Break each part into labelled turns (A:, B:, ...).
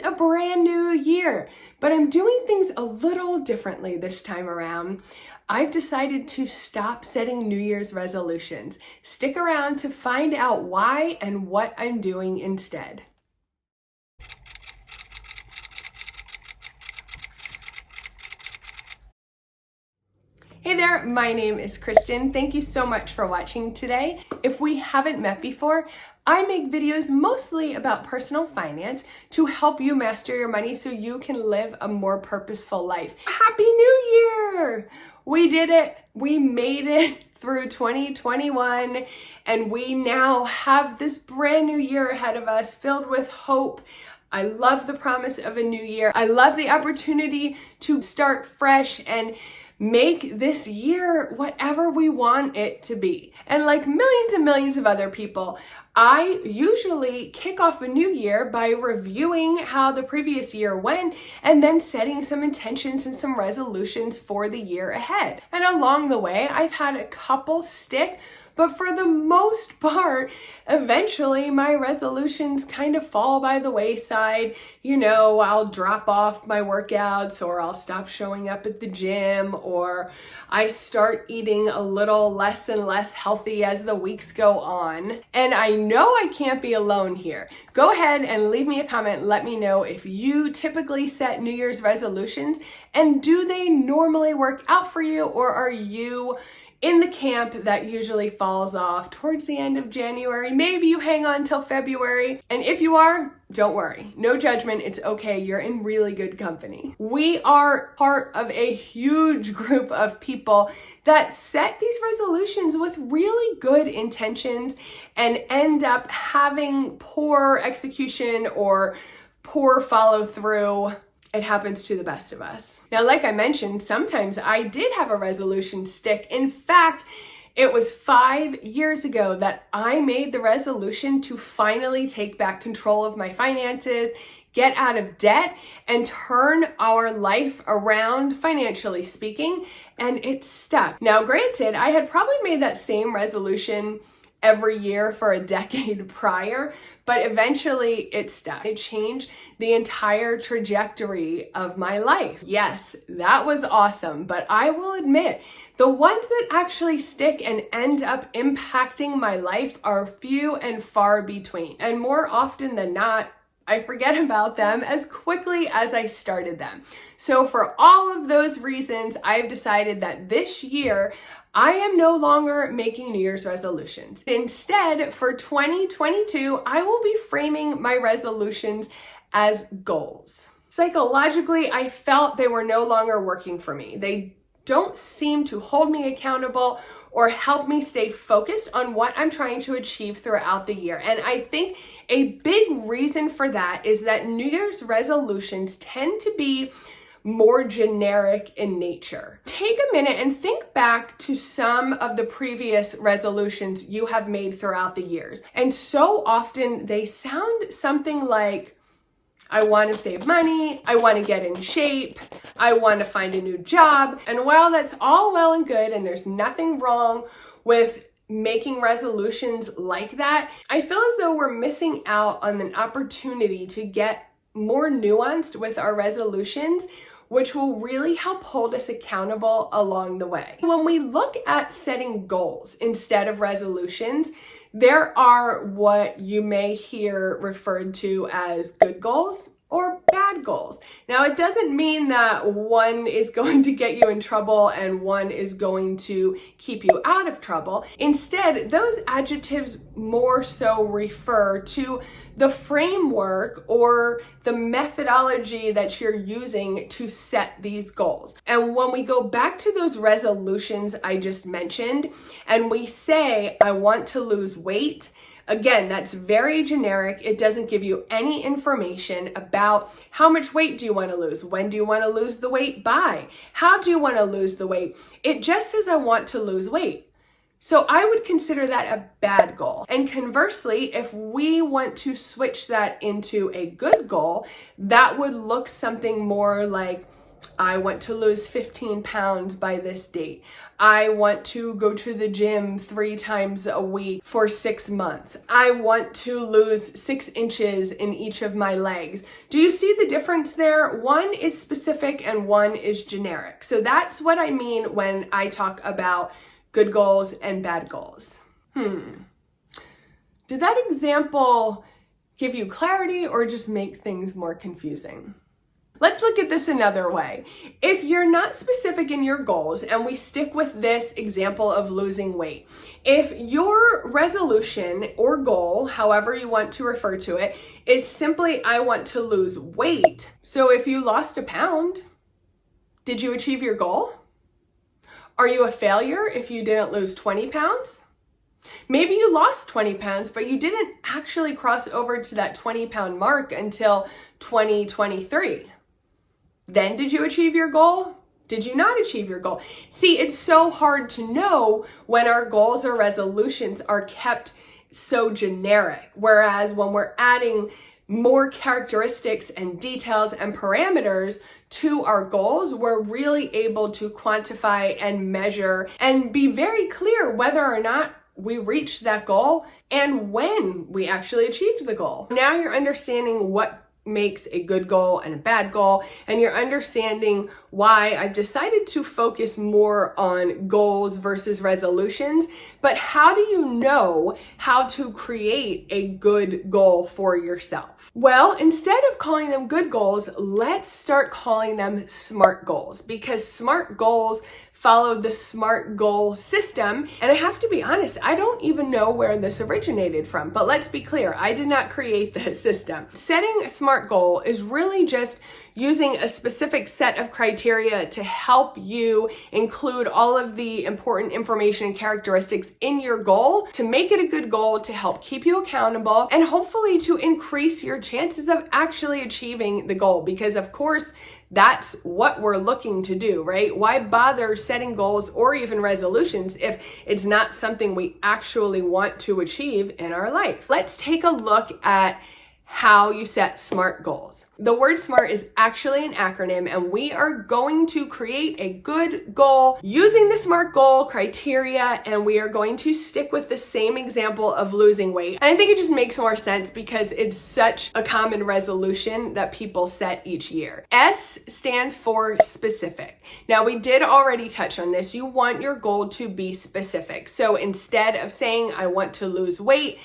A: a brand new year, but I'm doing things a little differently this time around. I've decided to stop setting New Year's resolutions. Stick around to find out why and what I'm doing instead. Hey there, my name is Kristin. Thank you so much for watching today. If we haven't met before, I make videos mostly about personal finance to help you master your money so you can live a more purposeful life. Happy New Year! We did it. We made it through 2021, and we now have this brand new year ahead of us filled with hope. I love the promise of a new year. I love the opportunity to start fresh and make this year whatever we want it to be. And like millions and millions of other people, I usually kick off a new year by reviewing how the previous year went and then setting some intentions and some resolutions for the year ahead. And along the way, I've had a couple stick, but for the most part, eventually my resolutions kind of fall by the wayside. You know, I'll drop off my workouts, or I'll stop showing up at the gym, or I start eating a little less and less healthy as the weeks go on. And I know I can't be alone here. Go ahead and leave me a comment. Let me know if you typically set New Year's resolutions, and do they normally work out for you, or are you in the camp that usually falls off towards the end of January? Maybe you hang on till February. And if you are, don't worry. No judgment. It's okay. You're in really good company. We are part of a huge group of people that set these resolutions with really good intentions and end up having poor execution or poor follow through. It happens to the best of us. Now, like I mentioned, sometimes I did have a resolution stick. In fact, it was 5 years ago that I made the resolution to finally take back control of my finances, get out of debt, and turn our life around financially speaking, and it stuck. Now, granted, I had probably made that same resolution every year for a decade prior, but eventually it stuck. It changed the entire trajectory of my life. Yes, that was awesome, but I will admit, the ones that actually stick and end up impacting my life are few and far between. And more often than not, I forget about them as quickly as I started them. So for all of those reasons, I've decided that this year, I am no longer making New Year's resolutions. Instead, for 2022, I will be framing my resolutions as goals. Psychologically, I felt they were no longer working for me. They don't seem to hold me accountable or help me stay focused on what I'm trying to achieve throughout the year. And I think a big reason for that is that New Year's resolutions tend to be more generic in nature. Take a minute and think back to some of the previous resolutions you have made throughout the years. And so often they sound something like, I want to save money, I want to get in shape, I want to find a new job. And while that's all well and good, and there's nothing wrong with making resolutions like that, I feel as though we're missing out on an opportunity to get more nuanced with our resolutions, which will really help hold us accountable along the way. When we look at setting goals instead of resolutions, there are what you may hear referred to as good goals or bad goals. Now, it doesn't mean that one is going to get you in trouble and one is going to keep you out of trouble. Instead, those adjectives more so refer to the framework or the methodology that you're using to set these goals. And when we go back to those resolutions I just mentioned, and we say, I want to lose weight, again, that's very generic. It doesn't give you any information about how much weight do you want to lose? When do you want to lose the weight by? How do you want to lose the weight? It just says, I want to lose weight. So I would consider that a bad goal. And conversely, if we want to switch that into a good goal, that would look something more like I want to lose 15 pounds by this date. I want to go to the gym 3 times a week for 6 months. I want to lose 6 inches in each of my legs. Do you see the difference there? One is specific and one is generic. So that's what I mean when I talk about good goals and bad goals. Did that example give you clarity or just make things more confusing? Let's look at this another way. If you're not specific in your goals, and we stick with this example of losing weight, if your resolution or goal, however you want to refer to it, is simply, I want to lose weight. So if you lost a pound, did you achieve your goal? Are you a failure if you didn't lose 20 pounds? Maybe you lost 20 pounds, but you didn't actually cross over to that 20-pound mark until 2023. Then did you achieve your goal? Did you not achieve your goal? See, it's so hard to know when our goals or resolutions are kept so generic. Whereas when we're adding more characteristics and details and parameters to our goals, we're really able to quantify and measure and be very clear whether or not we reached that goal and when we actually achieved the goal. Now you're understanding what makes a good goal and a bad goal, and you're understanding why I've decided to focus more on goals versus resolutions. But how do you know how to create a good goal for yourself? Well, instead of calling them good goals, let's start calling them SMART goals, because SMART goals follow the SMART goal system. And I have to be honest, I don't even know where this originated from, but let's be clear, I did not create this system. Setting a SMART goal is really just using a specific set of criteria to help you include all of the important information and characteristics in your goal to make it a good goal, to help keep you accountable, and hopefully to increase your chances of actually achieving the goal. Because of course, that's what we're looking to do, right? Why bother setting goals or even resolutions if it's not something we actually want to achieve in our life? Let's take a look at how you set SMART goals. The word SMART is actually an acronym, and we are going to create a good goal using the SMART goal criteria, and we are going to stick with the same example of losing weight. And I think it just makes more sense because it's such a common resolution that people set each year. S stands for specific. Now, we did already touch on this. You want your goal to be specific. So instead of saying, I want to lose weight,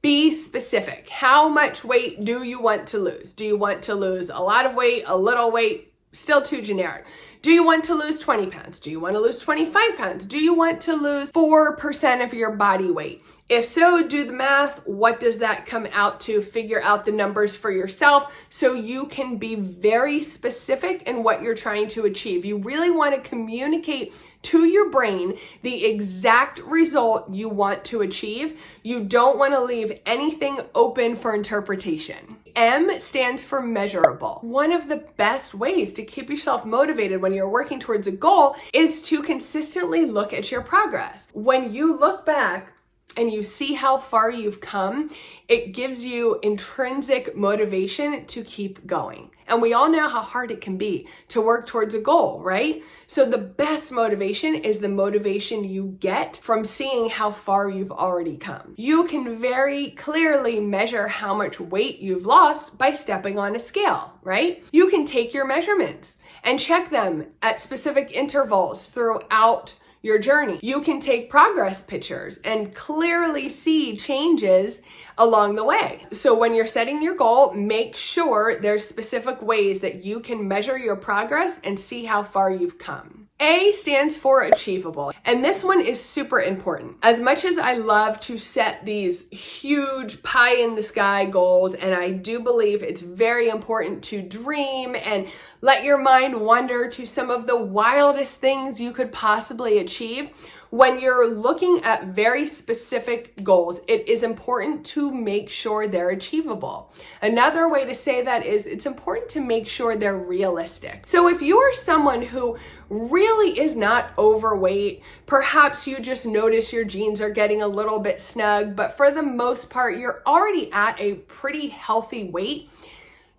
A: be specific. How much weight do you want to lose? Do you want to lose a lot of weight, a little weight? Still too generic. Do you want to lose 20 pounds? Do you want to lose 25 pounds? Do you want to lose 4% of your body weight? If so, do the math. What does that come out to? Figure out the numbers for yourself so you can be very specific in what you're trying to achieve. You really want to communicate to your brain the exact result you want to achieve. You don't want to leave anything open for interpretation. M stands for measurable. One of the best ways to keep yourself motivated when you're working towards a goal is to consistently look at your progress. When you look back and you see how far you've come, it gives you intrinsic motivation to keep going. And we all know how hard it can be to work towards a goal, right? So the best motivation is the motivation you get from seeing how far you've already come. You can very clearly measure how much weight you've lost by stepping on a scale, right? You can take your measurements and check them at specific intervals throughout your journey. You can take progress pictures and clearly see changes along the way. So when you're setting your goal, make sure there's specific ways that you can measure your progress and see how far you've come. A stands for achievable, and this one is super important. As much as I love to set these huge pie in the sky goals, and I do believe it's very important to dream and let your mind wander to some of the wildest things you could possibly achieve, when you're looking at very specific goals, it is important to make sure they're achievable. Another way to say that is it's important to make sure they're realistic. So if you are someone who really is not overweight, perhaps you just notice your jeans are getting a little bit snug, but for the most part, you're already at a pretty healthy weight,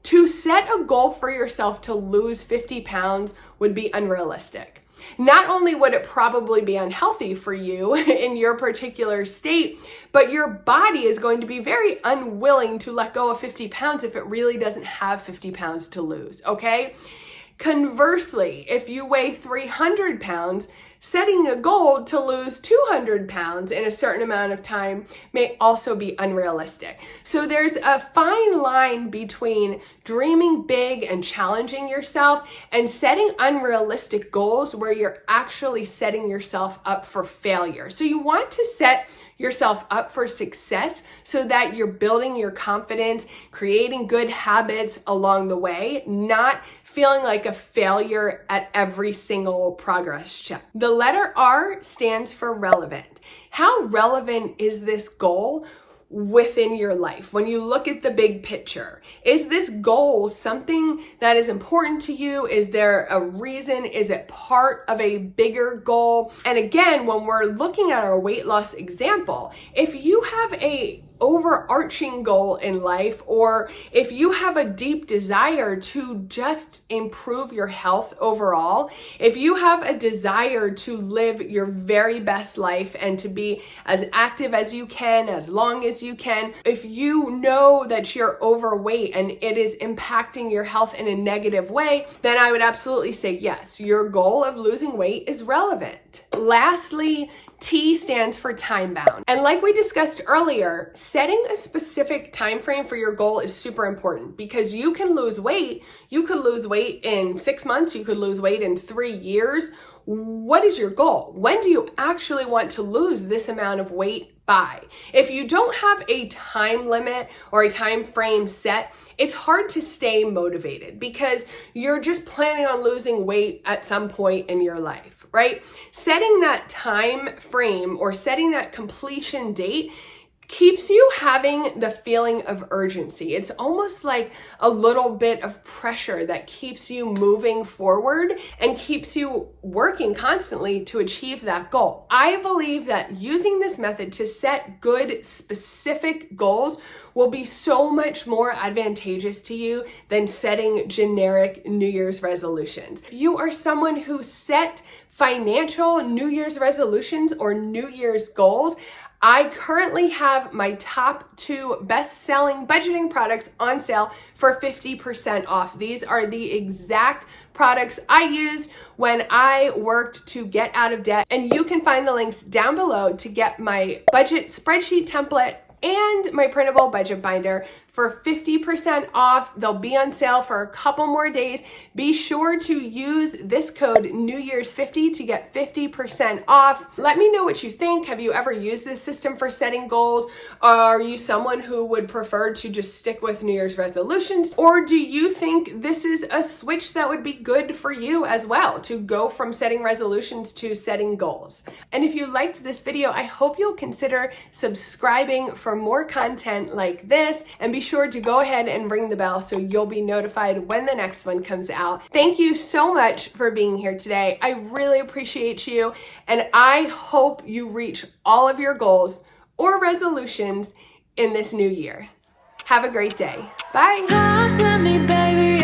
A: To set a goal for yourself to lose 50 pounds would be unrealistic. Not only would it probably be unhealthy for you in your particular state, but your body is going to be very unwilling to let go of 50 pounds if it really doesn't have 50 pounds to lose, okay? Conversely, if you weigh 300 pounds, setting a goal to lose 200 pounds in a certain amount of time may also be unrealistic. So there's a fine line between dreaming big and challenging yourself and setting unrealistic goals where you're actually setting yourself up for failure. So you want to set yourself up for success so that you're building your confidence, creating good habits along the way, not feeling like a failure at every single progress check. The letter R stands for relevant. How relevant is this goal within your life? When you look at the big picture, is this goal something that is important to you? Is there a reason? Is it part of a bigger goal? And again, when we're looking at our weight loss example, if you have a overarching goal in life, or if you have a deep desire to just improve your health overall, if you have a desire to live your very best life and to be as active as you can, as long as you can, if you know that you're overweight and it is impacting your health in a negative way, then I would absolutely say yes, your goal of losing weight is relevant. Lastly, T stands for time bound. And like we discussed earlier, setting a specific time frame for your goal is super important because you can lose weight. You could lose weight in 6 months. You could lose weight in 3 years. What is your goal? When do you actually want to lose this amount of weight by? If you don't have a time limit or a time frame set, it's hard to stay motivated because you're just planning on losing weight at some point in your life, right? Setting that time frame or setting that completion date keeps you having the feeling of urgency. It's almost like a little bit of pressure that keeps you moving forward and keeps you working constantly to achieve that goal. I believe that using this method to set good, specific goals will be so much more advantageous to you than setting generic New Year's resolutions. If you are someone who set financial New Year's resolutions or New Year's goals, I currently have my top 2 best-selling budgeting products on sale for 50% off. These are the exact products I used when I worked to get out of debt. And you can find the links down below to get my budget spreadsheet template and my printable budget binder for 50% off. They'll be on sale for a couple more days. Be sure to use this code New Year's 50 to get 50% off. Let me know what you think. Have you ever used this system for setting goals? Are you someone who would prefer to just stick with New Year's resolutions? Or do you think this is a switch that would be good for you as well, to go from setting resolutions to setting goals? And if you liked this video, I hope you'll consider subscribing for more content like this, and be sure to go ahead and ring the bell so you'll be notified when the next one comes out. Thank you so much for being here today. I really appreciate you, and I hope you reach all of your goals or resolutions in this new year. Have a great day. Bye. Talk to me, baby.